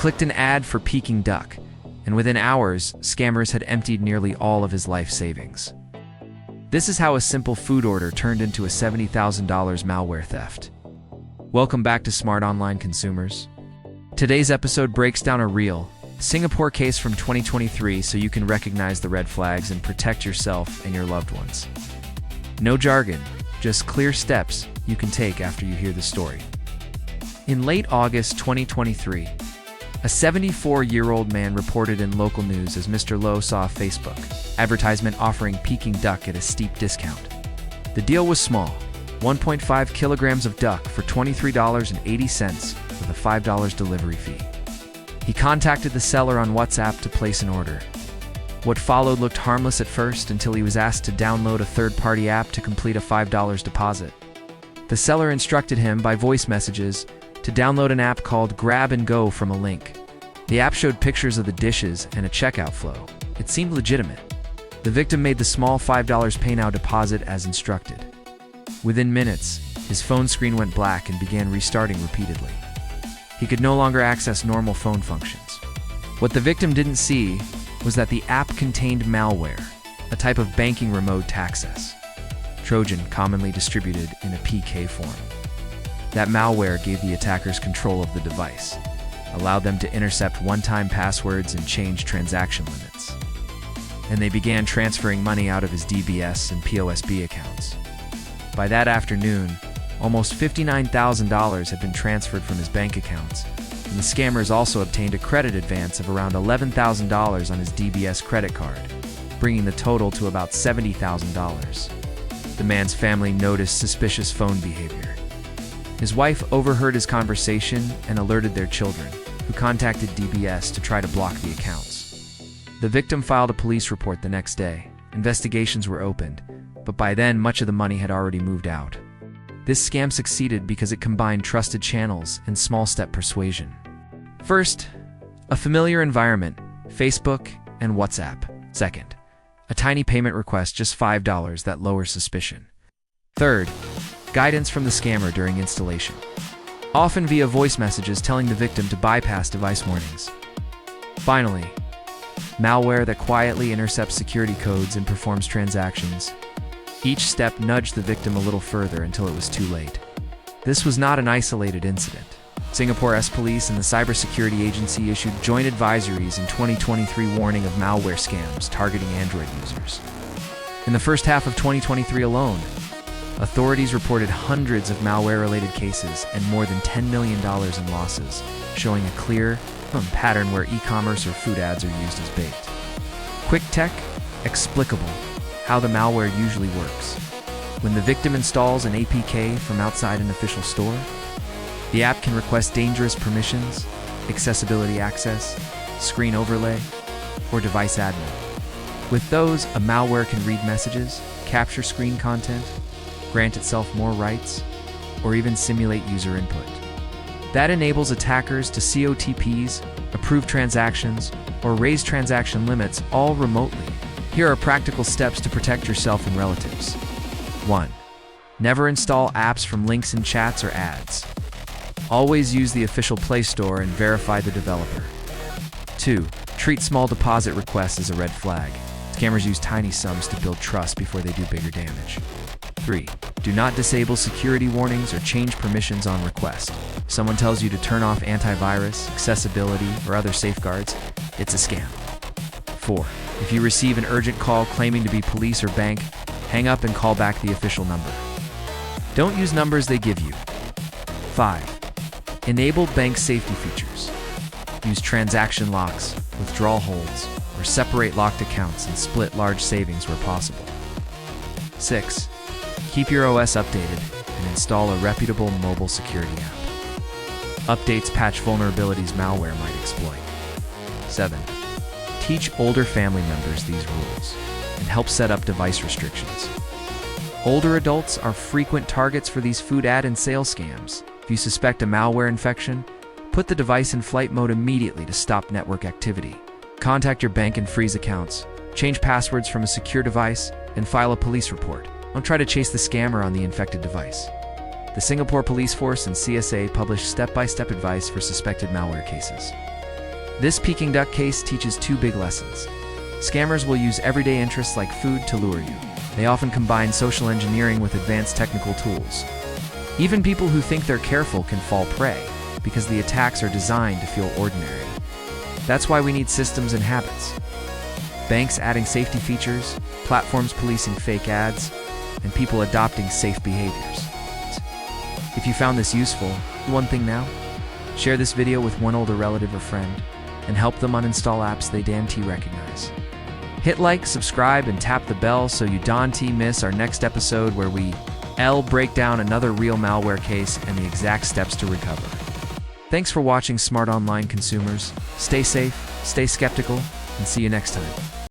clicked an ad for Peking duck, and within hours, scammers had emptied nearly all of his life savings. This is how a simple food order turned into a $70,000 malware theft. Welcome back to Smart Online Consumers. Today's episode breaks down a real Singapore case from 2023 so you can recognize the red flags and protect yourself and your loved ones. No jargon, just clear steps you can take after you hear the story. In late August 2023, a 74-year-old man reported in local news as Mr. Low saw a Facebook advertisement offering Peking duck at a steep discount. The deal was small, 1.5 kilograms of duck for $23.80 with a $5 delivery fee. He contacted the seller on WhatsApp to place an order. What followed looked harmless at first until he was asked to download a third-party app to complete a $5 deposit. The seller instructed him by voice messages to download an app called Grab and Go from a link. The app showed pictures of the dishes and a checkout flow. It seemed legitimate. The victim made the small $5 pay now deposit as instructed. Within minutes, his phone screen went black and began restarting repeatedly. He could no longer access normal phone functions. What the victim didn't see was that the app contained malware, a type of banking remote access Trojan commonly distributed in a PK form. That malware gave the attackers control of the device, allowed them to intercept one-time passwords and change transaction limits. And they began transferring money out of his DBS and POSB accounts. By that afternoon, almost $59,000 had been transferred from his bank accounts, and the scammers also obtained a credit advance of around $11,000 on his DBS credit card, bringing the total to about $70,000. The man's family noticed suspicious phone behavior. His wife overheard his conversation and alerted their children, who contacted DBS to try to block the accounts. The victim filed a police report the next day. Investigations were opened, but by then much of the money had already moved out. This scam succeeded because it combined trusted channels and small-step persuasion. First, a familiar environment, Facebook and WhatsApp. Second, a tiny payment request, just $5 that lowers suspicion. Third, guidance from the scammer during installation, often via voice messages telling the victim to bypass device warnings. Finally, malware that quietly intercepts security codes and performs transactions. Each step nudged the victim a little further until it was too late. This was not an isolated incident. Singapore's police and the cybersecurity agency issued joint advisories in 2023 warning of malware scams targeting Android users. In the first half of 2023 alone, authorities reported hundreds of malware-related cases and more than $10 million in losses, showing a clear pattern where e-commerce or food ads are used as bait. Quick tech, explicable. How the malware usually works. When the victim installs an APK from outside an official store, the app can request dangerous permissions, accessibility access, screen overlay, or device admin. With those, a malware can read messages, capture screen content, grant itself more rights, or even simulate user input. That enables attackers to see OTPs, approve transactions, or raise transaction limits all remotely. Here are practical steps to protect yourself and relatives. 1. Never install apps from links in chats or ads. Always use the official Play Store and verify the developer. 2. Treat small deposit requests as a red flag. Scammers use tiny sums to build trust before they do bigger damage. 3. Do not disable security warnings or change permissions on request. If someone tells you to turn off antivirus, accessibility, or other safeguards, it's a scam. 4. If you receive an urgent call claiming to be police or bank, hang up and call back the official number. Don't use numbers they give you. 5. Enable bank safety features. Use transaction locks, withdrawal holds, or separate locked accounts and split large savings where possible. 6. Keep your OS updated and install a reputable mobile security app. Updates patch vulnerabilities malware might exploit. 7. Teach older family members these rules and help set up device restrictions. Older adults are frequent targets for these food ad and sales scams. If you suspect a malware infection, put the device in flight mode immediately to stop network activity. Contact your bank and freeze accounts, change passwords from a secure device, and file a police report. Don't try to chase the scammer on the infected device. The Singapore Police Force and CSA publish step-by-step advice for suspected malware cases. This Peking duck case teaches two big lessons. Scammers will use everyday interests like food to lure you. They often combine social engineering with advanced technical tools. Even people who think they're careful can fall prey, because the attacks are designed to feel ordinary. That's why we need systems and habits. Banks adding safety features, platforms policing fake ads, and people adopting safe behaviors. If you found this useful, one thing now, share this video with one older relative or friend, and help them uninstall apps they don't recognize. Hit like, subscribe, and tap the bell so you don't miss our next episode where we break down another real malware case and the exact steps to recover. Thanks for watching, smart online consumers. Stay safe, stay skeptical, and see you next time.